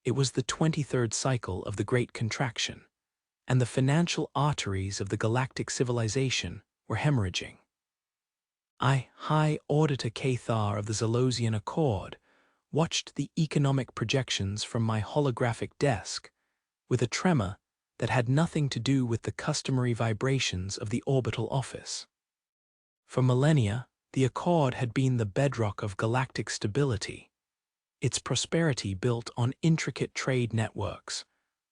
It was the 23rd cycle of the Great Contraction, and the financial arteries of the galactic civilization were hemorrhaging. I, High Auditor Cathar of the Zalosian Accord, watched the economic projections from my holographic desk with a tremor that had nothing to do with the customary vibrations of the orbital office. For millennia, the Accord had been the bedrock of galactic stability, its prosperity built on intricate trade networks,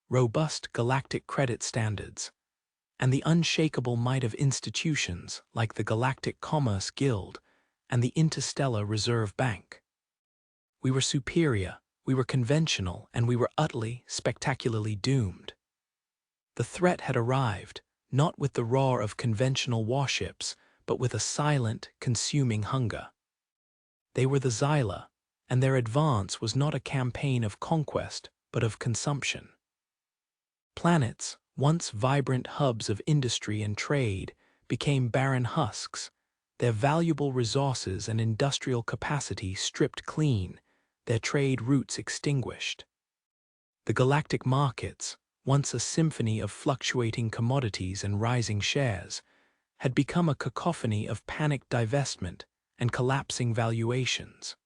robust galactic credit standards, and the unshakable might of institutions like the Galactic Commerce Guild and the Interstellar Reserve Bank. We were superior, we were conventional, and we were utterly, spectacularly doomed. The threat had arrived, not with the roar of conventional warships, but with a silent, consuming hunger. They were the Xyla, and their advance was not a campaign of conquest, but of consumption. Planets, once vibrant hubs of industry and trade, became barren husks, their valuable resources and industrial capacity stripped clean, their trade routes extinguished. The galactic markets, once a symphony of fluctuating commodities and rising shares, had become a cacophony of panicked divestment and collapsing valuations.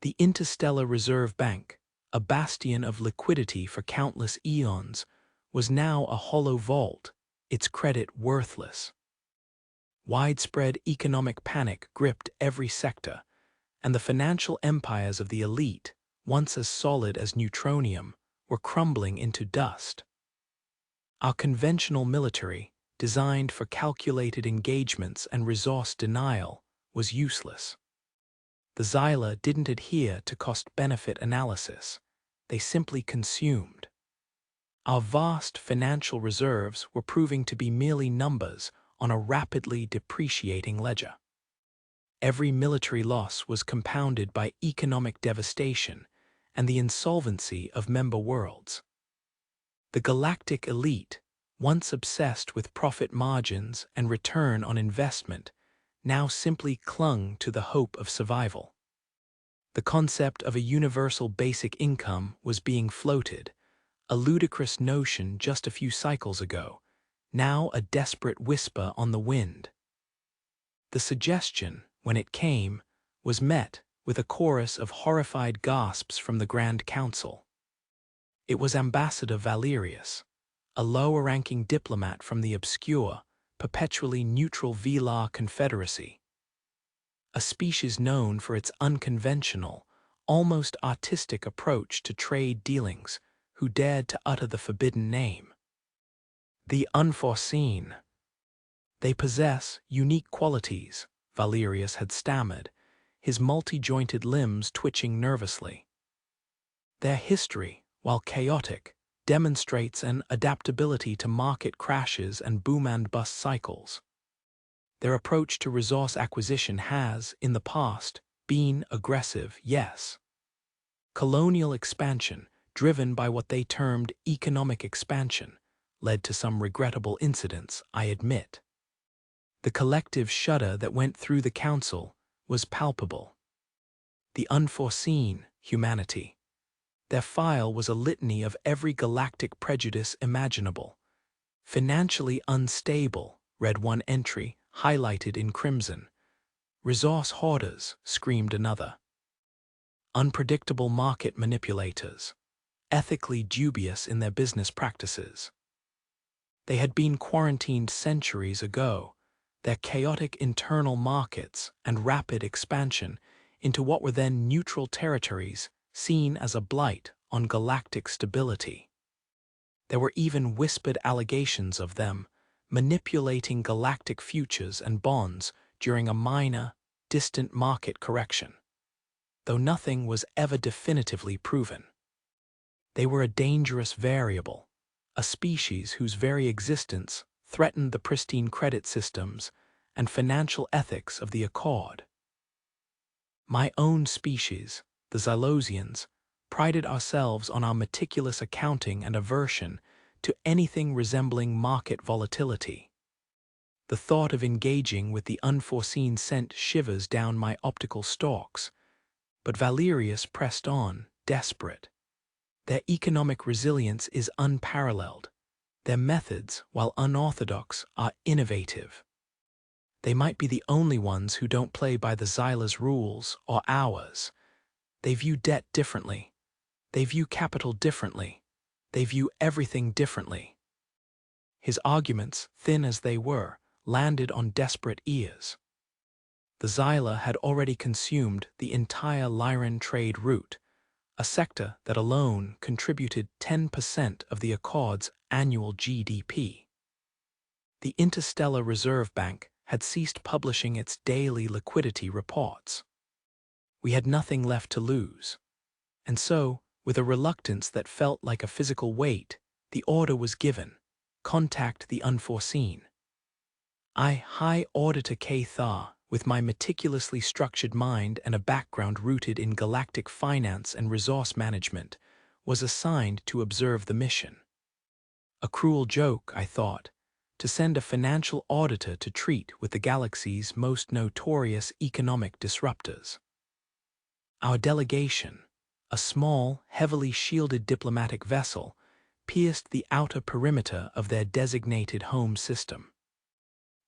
The Interstellar Reserve Bank, a bastion of liquidity for countless eons, was now a hollow vault, its credit worthless. Widespread economic panic gripped every sector, and the financial empires of the elite, once as solid as neutronium, were crumbling into dust. Our conventional military, designed for calculated engagements and resource denial, was useless. The Xyla didn't adhere to cost-benefit analysis, they simply consumed. Our vast financial reserves were proving to be merely numbers on a rapidly depreciating ledger. Every military loss was compounded by economic devastation and the insolvency of member worlds. The galactic elite, once obsessed with profit margins and return on investment, now simply clung to the hope of survival. The concept of a universal basic income was being floated, a ludicrous notion just a few cycles ago, now a desperate whisper on the wind. The suggestion, when it came, was met with a chorus of horrified gasps from the Grand Council. It was Ambassador Valerius, a lower-ranking diplomat from the obscure, perpetually neutral Velar Confederacy, a species known for its unconventional, almost artistic approach to trade dealings, who dared to utter the forbidden name. The unforeseen. They possess unique qualities, Valerius had stammered, his multi-jointed limbs twitching nervously. Their history, while chaotic, demonstrates an adaptability to market crashes and boom-and-bust cycles. Their approach to resource acquisition has, in the past, been aggressive, yes. Colonial expansion, driven by what they termed economic expansion, led to some regrettable incidents, I admit. The collective shudder that went through the council was palpable. The unforeseen humanity. Their file was a litany of every galactic prejudice imaginable. Financially unstable, read one entry, highlighted in crimson. Resource hoarders, screamed another. Unpredictable market manipulators, ethically dubious in their business practices. They had been quarantined centuries ago, their chaotic internal markets and rapid expansion into what were then neutral territories seen as a blight on galactic stability. There were even whispered allegations of them manipulating galactic futures and bonds during a minor, distant market correction, though nothing was ever definitively proven. They were a dangerous variable, a species whose very existence threatened the pristine credit systems and financial ethics of the Accord. My own species, the Xylosians, prided ourselves on our meticulous accounting and aversion to anything resembling market volatility. The thought of engaging with the unforeseen sent shivers down my optical stalks, but Valerius pressed on, desperate. Their economic resilience is unparalleled. Their methods, while unorthodox, are innovative. They might be the only ones who don't play by the Xyla's rules or ours. They view debt differently. They view capital differently. They view everything differently. His arguments, thin as they were, landed on desperate ears. The Xyla had already consumed the entire Lyran trade route, a sector that alone contributed 10% of the Accord's annual GDP. The Interstellar Reserve Bank had ceased publishing its daily liquidity reports. We had nothing left to lose. And so, with a reluctance that felt like a physical weight, the order was given: contact the unforeseen. I, High Auditor K. Thar, with my meticulously structured mind and a background rooted in galactic finance and resource management, was assigned to observe the mission. A cruel joke, I thought, to send a financial auditor to treat with the galaxy's most notorious economic disruptors. Our delegation, a small, heavily shielded diplomatic vessel, pierced the outer perimeter of their designated home system.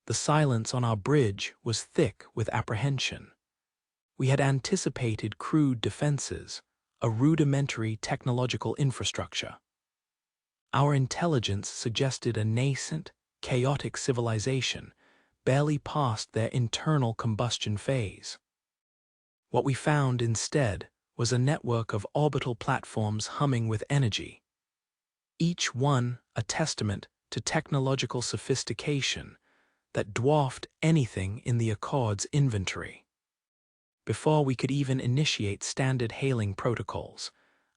The silence on our bridge was thick with apprehension. We had anticipated crude defenses, a rudimentary technological infrastructure. Our intelligence suggested a nascent, chaotic civilization, barely past their internal combustion phase. What we found instead was a network of orbital platforms humming with energy, each one a testament to technological sophistication that dwarfed anything in the Accord's inventory. Before we could even initiate standard hailing protocols,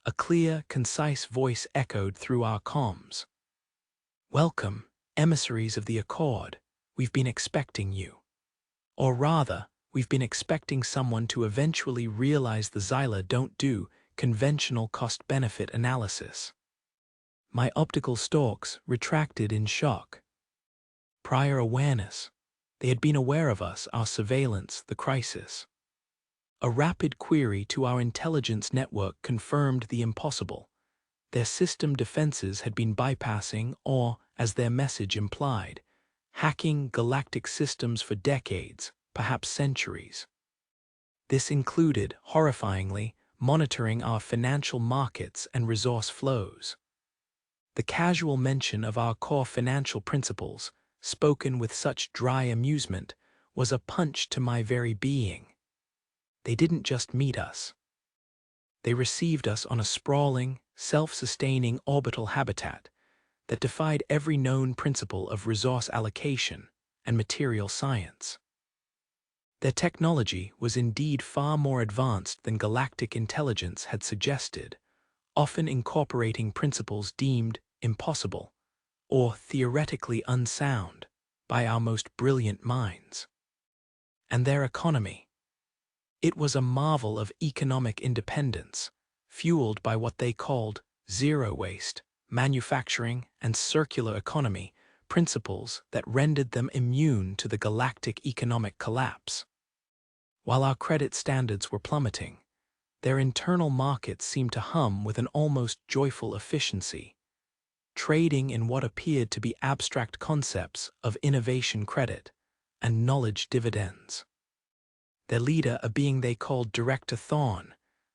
a clear, concise voice echoed through our comms. "Welcome, emissaries of the Accord. We've been expecting you. Or rather, we've been expecting someone to eventually realize the Xyla don't do conventional cost-benefit analysis." My optical stalks retracted in shock. Prior awareness. They had been aware of us, our surveillance, the crisis. A rapid query to our intelligence network confirmed the impossible. Their system defenses had been bypassing or, as their message implied, hacking galactic systems for decades, perhaps centuries. This included, horrifyingly, monitoring our financial markets and resource flows. The casual mention of our core financial principles, spoken with such dry amusement, was a punch to my very being. They didn't just meet us. They received us on a sprawling, self-sustaining orbital habitat that defied every known principle of resource allocation and material science. Their technology was indeed far more advanced than galactic intelligence had suggested, often incorporating principles deemed impossible or theoretically unsound by our most brilliant minds. And their economy. It was a marvel of economic independence, fueled by what they called zero waste, manufacturing, and circular economy, principles that rendered them immune to the galactic economic collapse. While our credit standards were plummeting, their internal markets seemed to hum with an almost joyful efficiency, trading in what appeared to be abstract concepts of innovation credit and knowledge dividends. Their leader, a being they called Director Thorn,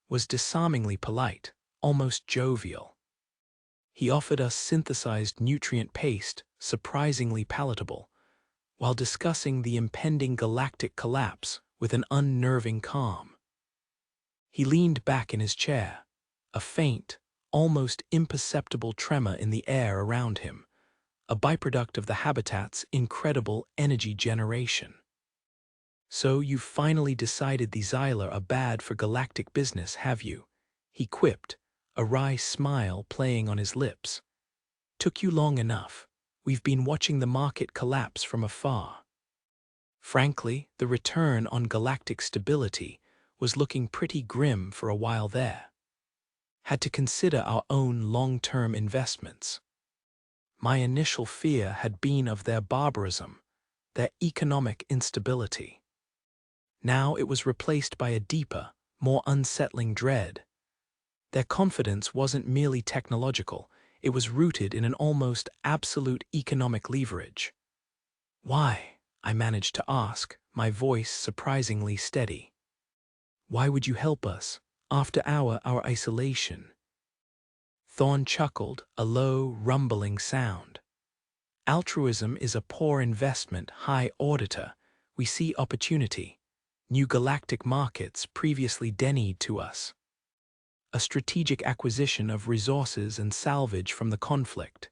was disarmingly polite, almost jovial. He offered us synthesized nutrient paste, surprisingly palatable, while discussing the impending galactic collapse with an unnerving calm. He leaned back in his chair, a faint, almost imperceptible tremor in the air around him, a byproduct of the habitat's incredible energy generation. "So you've finally decided the Xyla are bad for galactic business, have you?" he quipped, a wry smile playing on his lips. "Took you long enough. We've been watching the market collapse from afar." Frankly, the return on galactic stability was looking pretty grim for a while there. Had to consider our own long-term investments. My initial fear had been of their barbarism, their economic instability. Now it was replaced by a deeper, more unsettling dread. Their confidence wasn't merely technological, it was rooted in an almost absolute economic leverage. Why? I managed to ask, my voice surprisingly steady. Why would you help us, after our isolation? Thorn chuckled, a low, rumbling sound. Altruism is a poor investment, High Auditor. We see opportunity. New galactic markets previously denied to us. A strategic acquisition of resources and salvage from the conflict.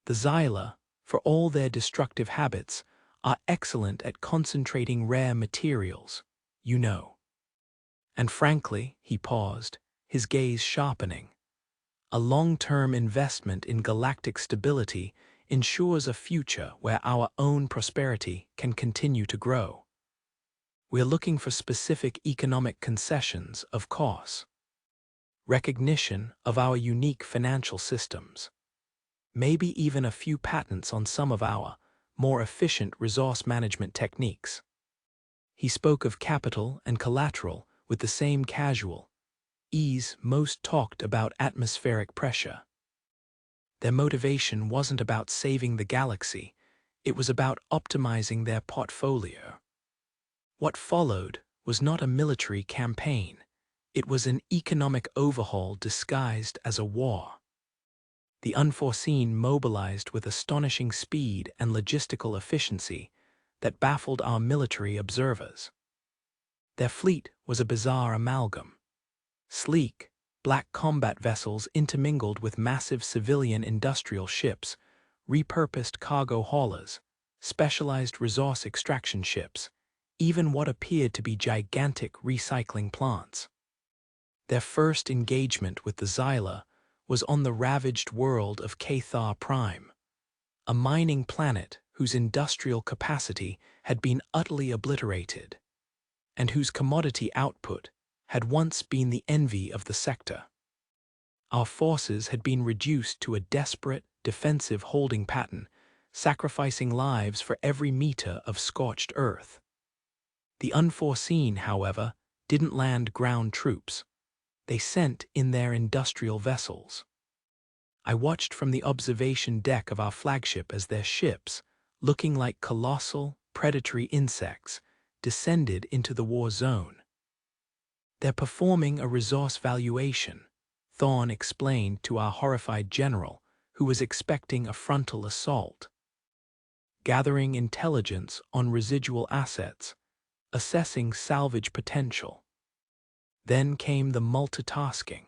The Xyla, for all their destructive habits, are excellent at concentrating rare materials, you know. And frankly, he paused, his gaze sharpening. A long-term investment in galactic stability ensures a future where our own prosperity can continue to grow. We're looking for specific economic concessions, of course. Recognition of our unique financial systems. Maybe even a few patents on some of our more efficient resource management techniques. He spoke of capital and collateral with the same casual ease most talked about atmospheric pressure. Their motivation wasn't about saving the galaxy, it was about optimizing their portfolio. What followed was not a military campaign, it was an economic overhaul disguised as a war. The unforeseen mobilized with astonishing speed and logistical efficiency that baffled our military observers. Their fleet was a bizarre amalgam. Sleek, black combat vessels intermingled with massive civilian industrial ships, repurposed cargo haulers, specialized resource extraction ships, even what appeared to be gigantic recycling plants. Their first engagement with the Xyla was on the ravaged world of Cathar Prime, a mining planet whose industrial capacity had been utterly obliterated, and whose commodity output had once been the envy of the sector. Our forces had been reduced to a desperate, defensive holding pattern, sacrificing lives for every meter of scorched earth. The unforeseen, however, didn't land ground troops. They sent in their industrial vessels. I watched from the observation deck of our flagship as their ships, looking like colossal, predatory insects, descended into the war zone. They're performing a resource valuation, Thorn explained to our horrified general, who was expecting a frontal assault. Gathering intelligence on residual assets, assessing salvage potential. Then came the multitasking.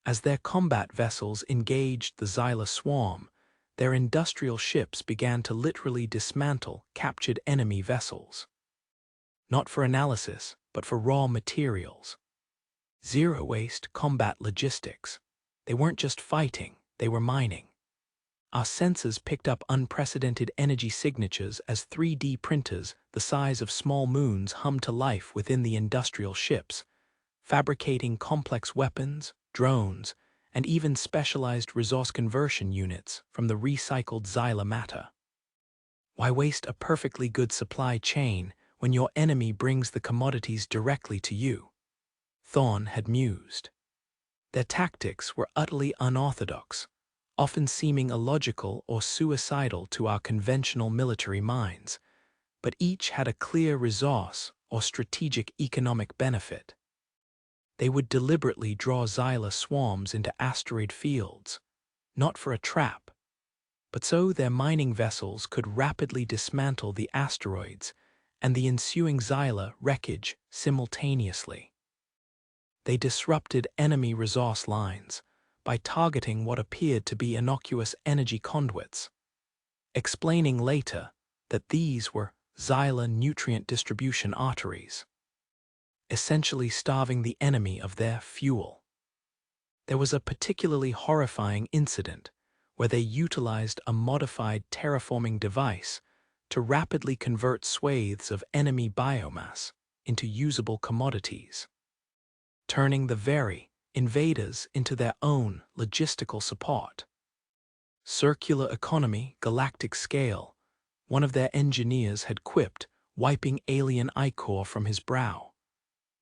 As their combat vessels engaged the Xyla swarm, their industrial ships began to literally dismantle captured enemy vessels. Not for analysis, but for raw materials. Zero-waste combat logistics. They weren't just fighting, they were mining. Our sensors picked up unprecedented energy signatures as 3D printers the size of small moons hummed to life within the industrial ships, fabricating complex weapons, drones, and even specialized resource conversion units from the recycled Xyla matter. Why waste a perfectly good supply chain when your enemy brings the commodities directly to you? Thorn had mused. Their tactics were utterly unorthodox, often seeming illogical or suicidal to our conventional military minds, but each had a clear resource or strategic economic benefit. They would deliberately draw Xyla swarms into asteroid fields, not for a trap, but so their mining vessels could rapidly dismantle the asteroids and the ensuing Xyla wreckage simultaneously. They disrupted enemy resource lines by targeting what appeared to be innocuous energy conduits, explaining later that these were Xyla nutrient distribution arteries, essentially starving the enemy of their fuel. There was a particularly horrifying incident where they utilized a modified terraforming device to rapidly convert swathes of enemy biomass into usable commodities, turning the very invaders into their own logistical support. Circular economy, galactic scale, one of their engineers had quipped, wiping alien ichor from his brow.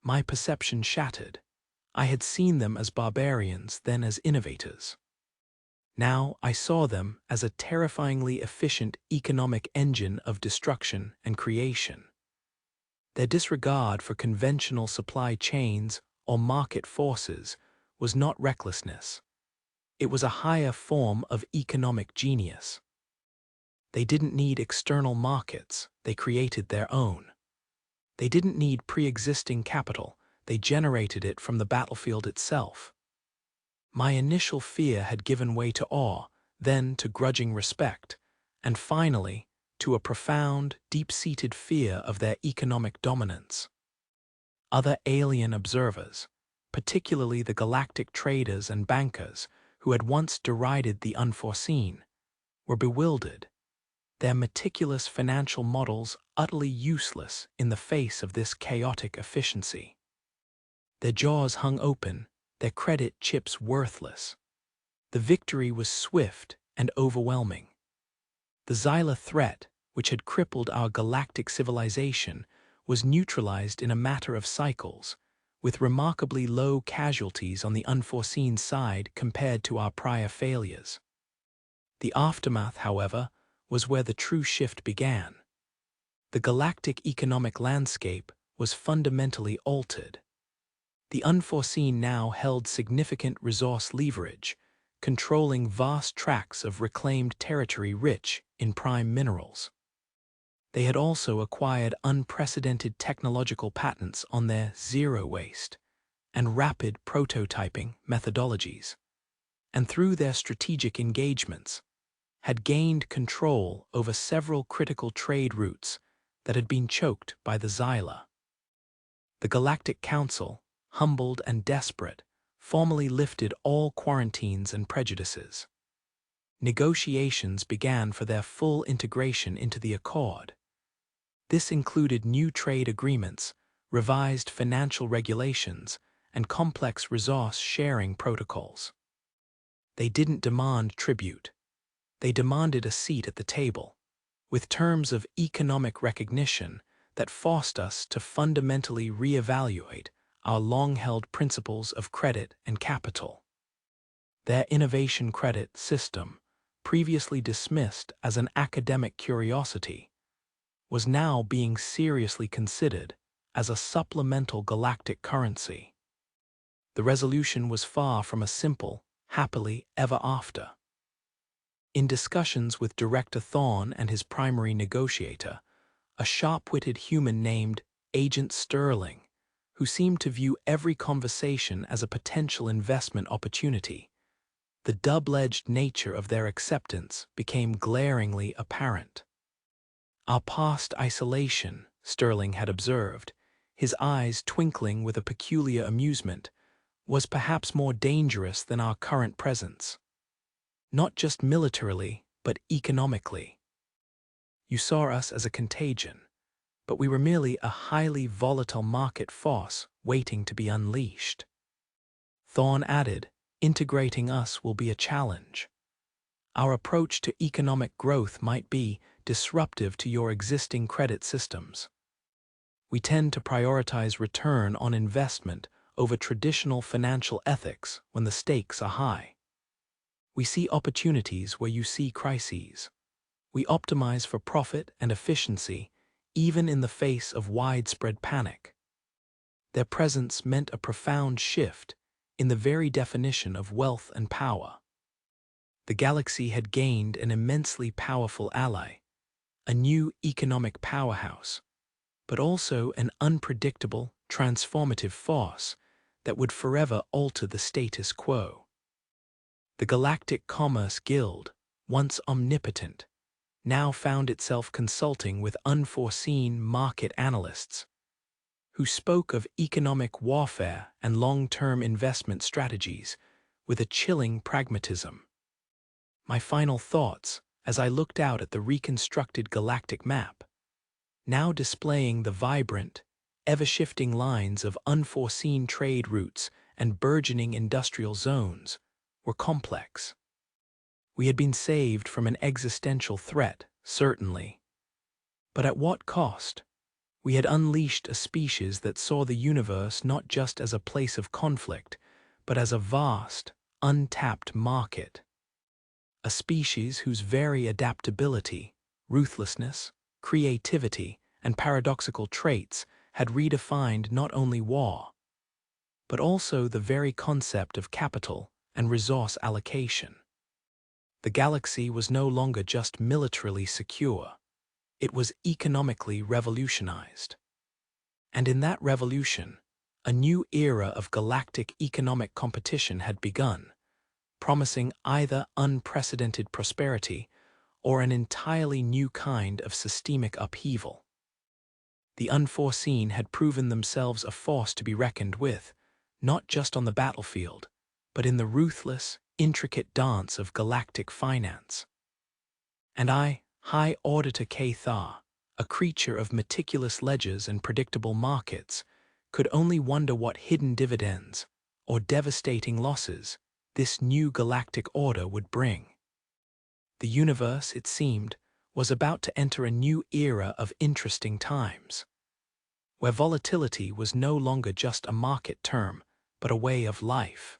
My perception shattered. I had seen them as barbarians, then as innovators. Now I saw them as a terrifyingly efficient economic engine of destruction and creation. Their disregard for conventional supply chains or market forces was not recklessness. It was a higher form of economic genius. They didn't need external markets, they created their own. They didn't need pre-existing capital, they generated it from the battlefield itself. My initial fear had given way to awe, then to grudging respect, and finally to a profound, deep-seated fear of their economic dominance. Other alien observers, particularly the galactic traders and bankers who had once derided the unforeseen, were bewildered, their meticulous financial models utterly useless in the face of this chaotic efficiency. Their jaws hung open, their credit chips worthless. The victory was swift and overwhelming. The Xyla threat, which had crippled our galactic civilization, was neutralized in a matter of cycles, with remarkably low casualties on the unforeseen side compared to our prior failures. The aftermath, however, was where the true shift began. The galactic economic landscape was fundamentally altered. The unforeseen now held significant resource leverage, controlling vast tracts of reclaimed territory rich in prime minerals. They had also acquired unprecedented technological patents on their zero-waste and rapid prototyping methodologies, and through their strategic engagements, had gained control over several critical trade routes that had been choked by the Xyla. The Galactic Council, humbled and desperate, formally lifted all quarantines and prejudices. Negotiations began for their full integration into the Accord. This included new trade agreements, revised financial regulations, and complex resource-sharing protocols. They didn't demand tribute. They demanded a seat at the table, with terms of economic recognition that forced us to fundamentally reevaluate our long-held principles of credit and capital. Their innovation credit system, previously dismissed as an academic curiosity, was now being seriously considered as a supplemental galactic currency. The resolution was far from a simple, happily ever after. In discussions with Director Thorne and his primary negotiator, a sharp-witted human named Agent Sterling, who seemed to view every conversation as a potential investment opportunity, the double-edged nature of their acceptance became glaringly apparent. Our past isolation, Sterling had observed, his eyes twinkling with a peculiar amusement, was perhaps more dangerous than our current presence. Not just militarily, but economically. You saw us as a contagion, but we were merely a highly volatile market force waiting to be unleashed. Thorne added, integrating us will be a challenge. Our approach to economic growth might be disruptive to your existing credit systems. We tend to prioritize return on investment over traditional financial ethics when the stakes are high. We see opportunities where you see crises. We optimize for profit and efficiency, even in the face of widespread panic. Their presence meant a profound shift in the very definition of wealth and power. The galaxy had gained an immensely powerful ally, a new economic powerhouse, but also an unpredictable, transformative force that would forever alter the status quo. The Galactic Commerce Guild, once omnipotent, now found itself consulting with unforeseen market analysts who spoke of economic warfare and long-term investment strategies with a chilling pragmatism. My final thoughts as I looked out at the reconstructed galactic map, now displaying the vibrant, ever-shifting lines of unforeseen trade routes and burgeoning industrial zones, were complex. We had been saved from an existential threat, certainly. But at what cost? We had unleashed a species that saw the universe not just as a place of conflict, but as a vast, untapped market. A species whose very adaptability, ruthlessness, creativity, and paradoxical traits had redefined not only war, but also the very concept of capital and resource allocation. The galaxy was no longer just militarily secure, it was economically revolutionized. And in that revolution, a new era of galactic economic competition had begun, promising either unprecedented prosperity or an entirely new kind of systemic upheaval. The unforeseen had proven themselves a force to be reckoned with, not just on the battlefield, but in the ruthless, intricate dance of galactic finance. And I, High Auditor Cathar, a creature of meticulous ledgers and predictable markets, could only wonder what hidden dividends, or devastating losses, this new galactic order would bring. The universe, it seemed, was about to enter a new era of interesting times, where volatility was no longer just a market term, but a way of life.